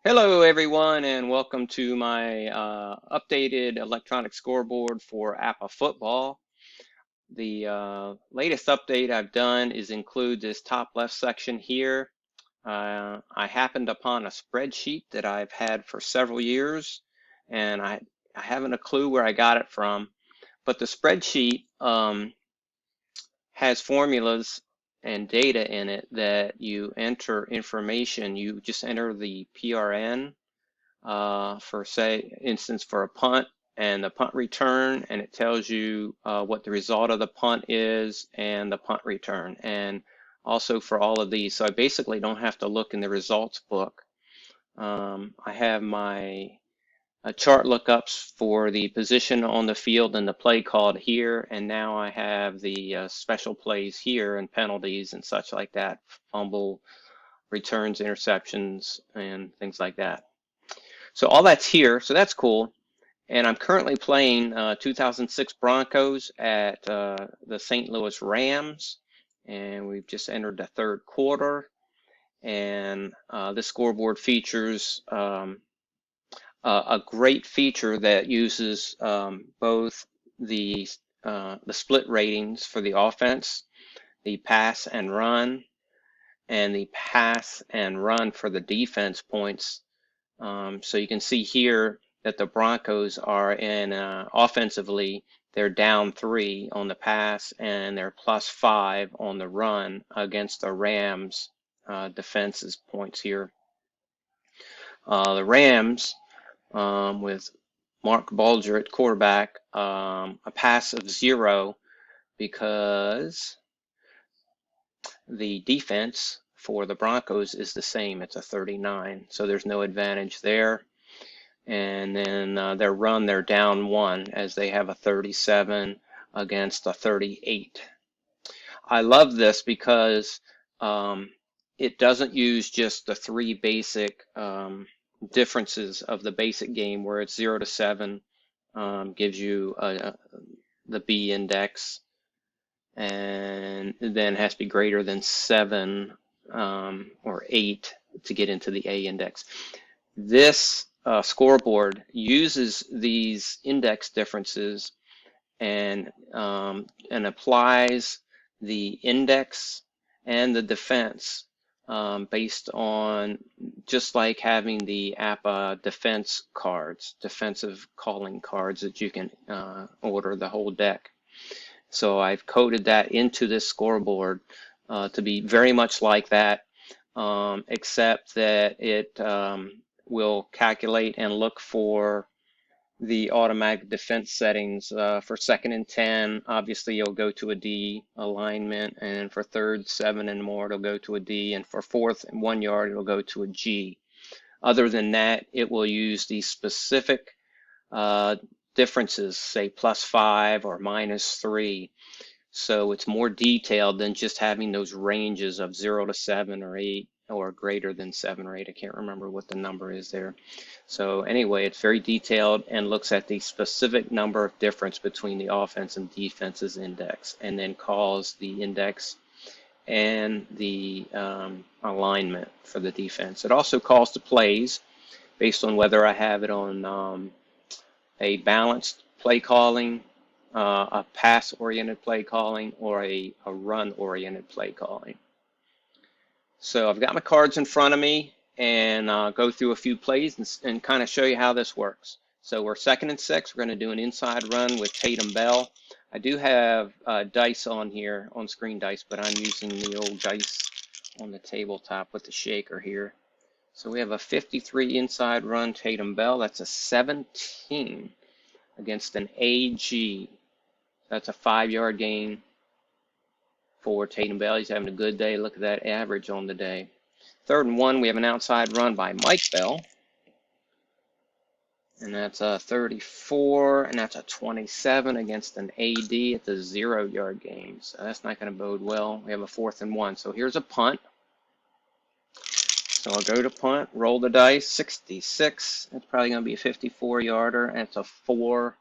Hello, everyone, and welcome to my updated electronic scoreboard for APBA Football. The latest update I've done is include this top left section here. I happened upon a spreadsheet that I've had for several years, and I haven't a clue where I got it from, but the spreadsheet has formulas and data in it that you enter information. You just enter the PRN for say instance for a punt and the punt return, and it tells you what the result of the punt is and the punt return, and also for all of these. So I basically don't have to look in the results book. I have my chart lookups for the position on the field and the play called here, and now I have the special plays here and penalties and such like that, fumble, returns, interceptions, and things like that. So all that's here, so that's cool. And I'm currently playing 2006 Broncos at the St. Louis Rams, and we've just entered the third quarter. And this scoreboard features a great feature that uses both the split ratings for the offense, the pass and run, and the pass and run for the defense points. So you can see here that the Broncos are in offensively, they're down 3 on the pass and they're +5 on the run against the Rams defense's points here. The Rams with Mark Bulger at quarterback, a pass of 0 because the defense for the Broncos is the same. It's a 39, so there's no advantage there. And then their run, they're down 1 as they have a 37 against a 38. I love this because it doesn't use just the 3 basic differences of the basic game where it's 0 to 7 gives you the B index, and then has to be greater than 7 or 8 to get into the A index. This scoreboard uses these index differences and applies the index and the defense based on, just like having the APBA defense cards, defensive calling cards that you can order the whole deck. So I've coded that into this scoreboard to be very much like that, except that it will calculate and look for the automatic defense settings. For 2nd and 10, obviously you'll go to a D alignment, and for 3rd, 7 and more, it'll go to a D, and for 4th and 1 yard, it'll go to a G. Other than that, it will use the specific differences, say +5 or -3. So it's more detailed than just having those ranges of 0 to 7 or 8 or greater than 7 or 8. I can't remember what the number is there. So anyway, it's very detailed and looks at the specific number of difference between the offense and defense's index, and then calls the index and the alignment for the defense. It also calls the plays based on whether I have it on a balanced play calling, a pass-oriented play calling, or a run-oriented play calling. So I've got my cards in front of me, and I'll go through a few plays and kind of show you how this works. So we're 2nd and 6. We're going to do an inside run with Tatum Bell. I do have dice on here, on screen dice, but I'm using the old dice on the tabletop with the shaker here. So we have a 53 inside run, Tatum Bell. That's a 17 against an AG. That's a 5-yard gain for Tatum Bell. He's having a good day. Look at that average on the day. 3rd and 1, we have an outside run by Mike Bell. And that's a 34, and that's a 27 against an AD. It's a 0-yard gain. So that's not going to bode well. We have a 4th and 1. So here's a punt. So I'll go to punt, roll the dice, 66. That's probably going to be a 54-yarder, and it's a 4.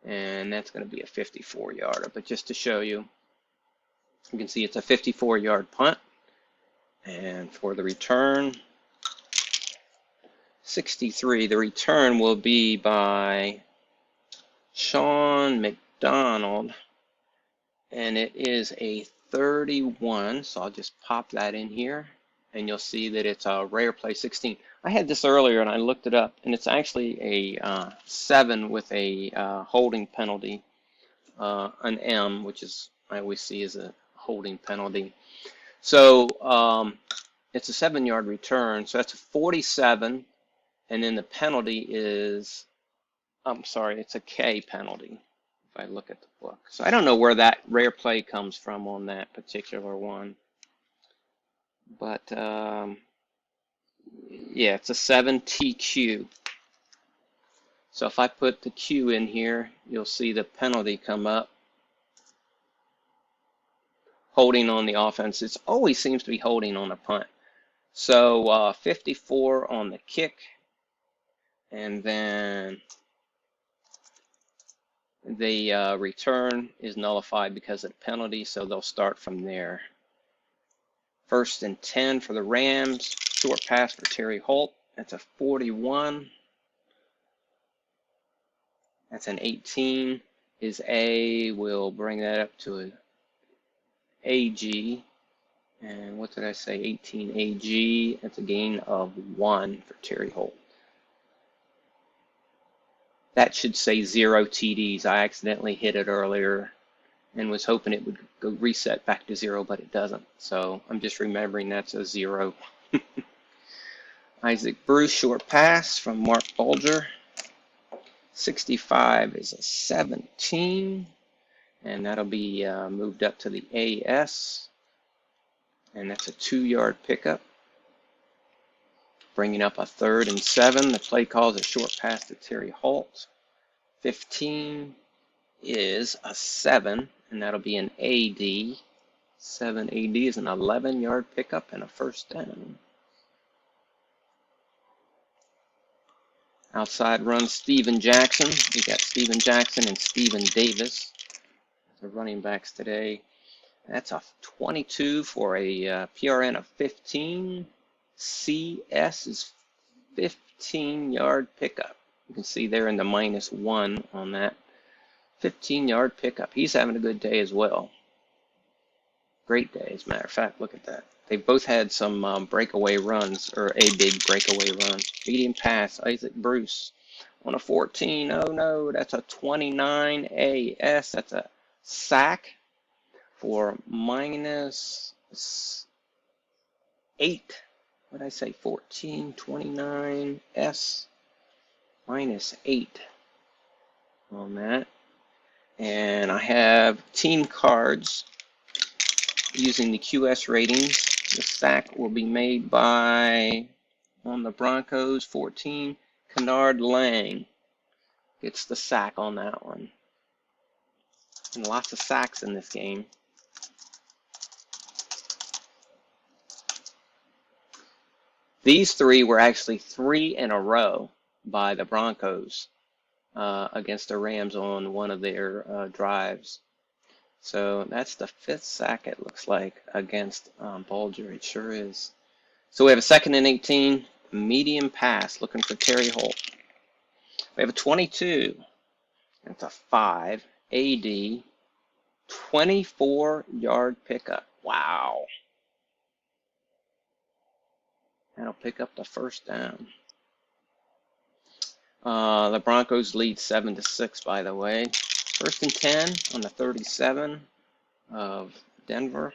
And that's going to be a 54-yarder. But just to show you, you can see it's a 54-yard punt. And for the return, 63. The return will be by Sean McDonald, and it is a 31. So I'll just pop that in here, and you'll see that it's a rare play 16. I had this earlier, and I looked it up, and it's actually a 7 with a holding penalty, an M, which is I always see as a holding penalty. So it's a 7-yard return, so that's a 47, and then the penalty is, I'm sorry, it's a K penalty if I look at the book. So I don't know where that rare play comes from on that particular one, but yeah, it's a 7 TQ. So if I put the Q in here, you'll see the penalty come up. Holding on the offense. It always seems to be holding on a punt. So 54 on the kick, and then the return is nullified because of the penalty, so they'll start from there. 1st and 10 for the Rams. Short pass for Terry Holt. That's a 41. That's an 18. His A will bring that up to an AG. And what did I say? 18 AG. That's a gain of 1 for Terry Holt. That should say 0 TDs. I accidentally hit it earlier and was hoping it would go reset back to 0, but it doesn't. So I'm just remembering that's a 0. Isaac Bruce, short pass from Mark Bulger. 65 is a 17, and that'll be moved up to the AS, and that's a 2-yard pickup, bringing up a 3rd and 7. The play calls a short pass to Terry Holt. 15 is a 7, and that'll be an AD. 7 AD is an 11-yard pickup and a 1st down. Outside run, Steven Jackson. We got Steven Jackson and Steven Davis, the running backs today. That's a 22 for a PRN of 15. CS is 15-yard pickup. You can see there in the -1 on that. 15-yard pickup. He's having a good day as well. Great day, as a matter of fact. Look at that. They both had some breakaway runs, or a big breakaway run. Medium pass, Isaac Bruce on a 14. Oh no, that's a 29 AS. That's a sack for -8. What did I say? 14, 29 S -8 on that. And I have team cards using the QS ratings. The sack will be made by, on the Broncos, 14, Kennard Lang gets the sack on that one. And lots of sacks in this game. These 3 were actually 3 in a row by the Broncos against the Rams on one of their drives. So that's the 5th sack, it looks like, against Bulger. It sure is. So we have a 2nd and 18, medium pass, looking for Terry Holt. We have a 22. That's a 5. AD. 24-yard pickup. Wow. That'll pick up the 1st down. The Broncos lead 7-6, by the way. 1st and 10 on the 37 of Denver.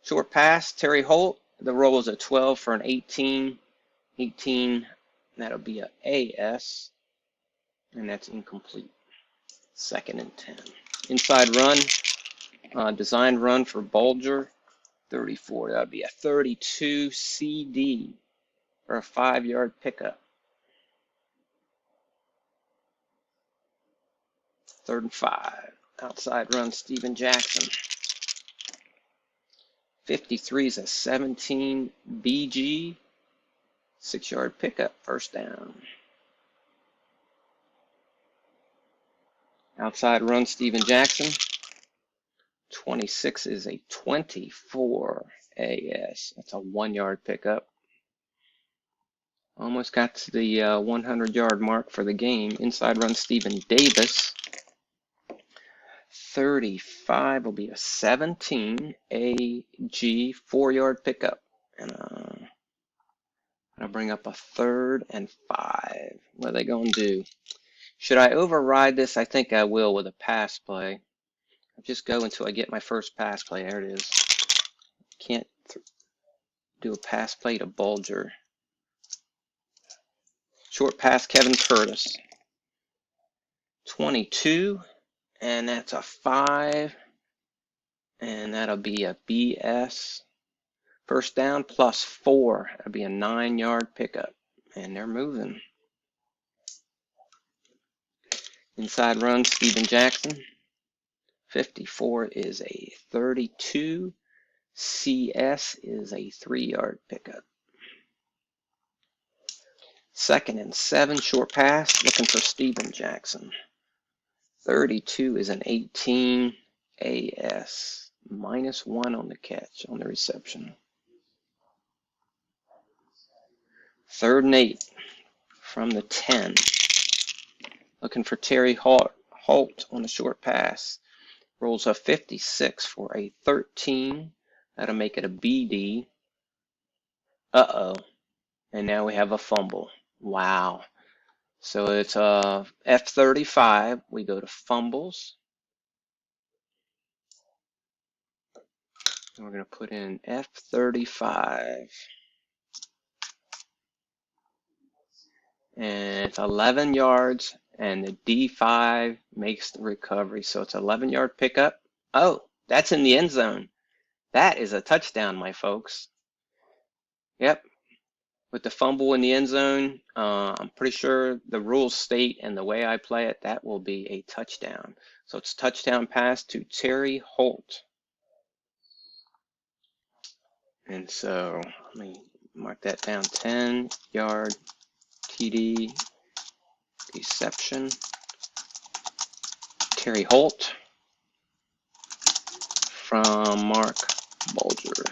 Short pass, Terry Holt. The roll is a 12 for an 18. 18, that'll be a AS, and that's incomplete. 2nd and 10. Inside run, design run for Bulger. 34, that'll be a 32 CD for a 5-yard pickup. 3rd and 5. Outside run, Steven Jackson. 53 is a 17 BG. 6-yard pickup, 1st down. Outside run, Steven Jackson. 26 is a 24 AS. That's a 1-yard pickup. Almost got to the 100-yard mark for the game. Inside run Stephen Davis. 35 will be a 17 AG 4-yard pickup. And I'll bring up a 3rd and 5. What are they going to do? Should I override this? I think I will with a pass play. I'll just go until I get my first pass play. There it is. Can't do a pass play to Bulger. Short pass, Kevin Curtis. 22, and that's a 5, and that'll be a BS. First down plus 4. That'll be a 9-yard pickup, and they're moving. Inside run, Steven Jackson. 54 is a 32. CS is a 3-yard pickup. 2nd and 7, short pass, looking for Steven Jackson. 32 is an 18 AS, -1 on the catch, on the reception. 3rd and 8 from the 10. Looking for Terry Holt on the short pass. Rolls a 56 for a 13. That'll make it a BD. Uh-oh. And now we have a fumble. Wow. So it's a F35. We go to fumbles. And we're going to put in F35. And it's 11 yards, and the D5 makes the recovery. So it's 11-yard pickup. Oh, that's in the end zone. That is a touchdown, my folks. Yep. With the fumble in the end zone, I'm pretty sure the rules state, and the way I play it, that will be a touchdown. So it's touchdown pass to Terry Holt. And so let me mark that down. 10-yard TD reception. Terry Holt from Mark Bulger.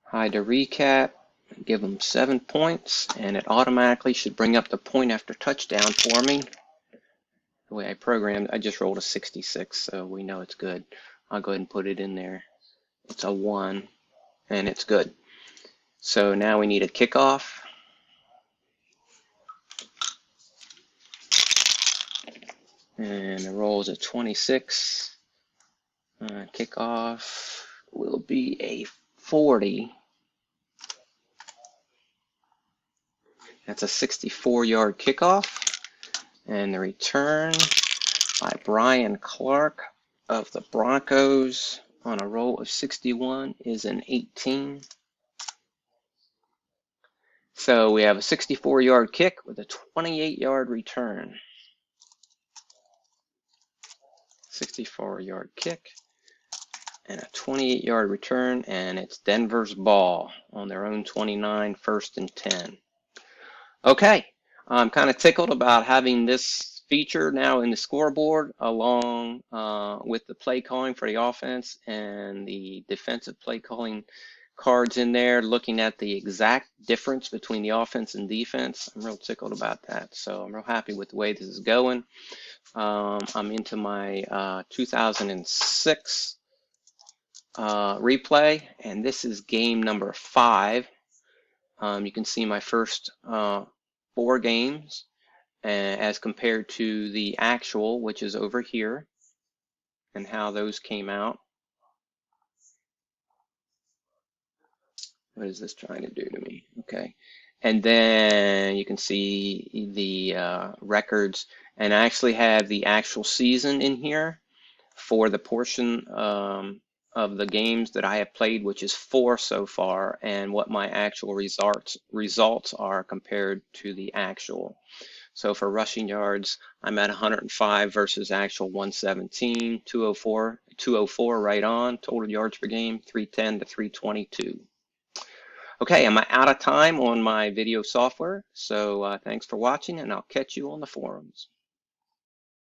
Hide to recap, give them 7 points, and it automatically should bring up the point after touchdown for me. The way I programmed, I just rolled a 66, so we know it's good. I'll go ahead and put it in there. It's a 1, and it's good. So now we need a kickoff. And the roll is a 26. Kickoff will be a 40. That's a 64-yard kickoff. And the return by Brian Clark of the Broncos on a roll of 61 is an 18. So we have a 64-yard kick with a 28-yard return. 64-yard kick and a 28-yard return, and it's Denver's ball on their own 29, 1st and 10. Okay, I'm kind of tickled about having this feature now in the scoreboard along with the play calling for the offense and the defensive play calling cards in there, looking at the exact difference between the offense and defense. I'm real tickled about that. So I'm real happy with the way this is going. I'm into my 2006 replay, and this is game number 5. You can see my first 4 games as compared to the actual, which is over here, and how those came out. What is this trying to do to me? Okay. And then you can see the records, and I actually have the actual season in here for the portion of the games that I have played, which is 4 so far, and what my actual results are compared to the actual. So for rushing yards, I'm at 105 versus actual 117, 204 right on. Total yards per game, 310 to 322. Okay, I'm out of time on my video software, so thanks for watching, and I'll catch you on the forums.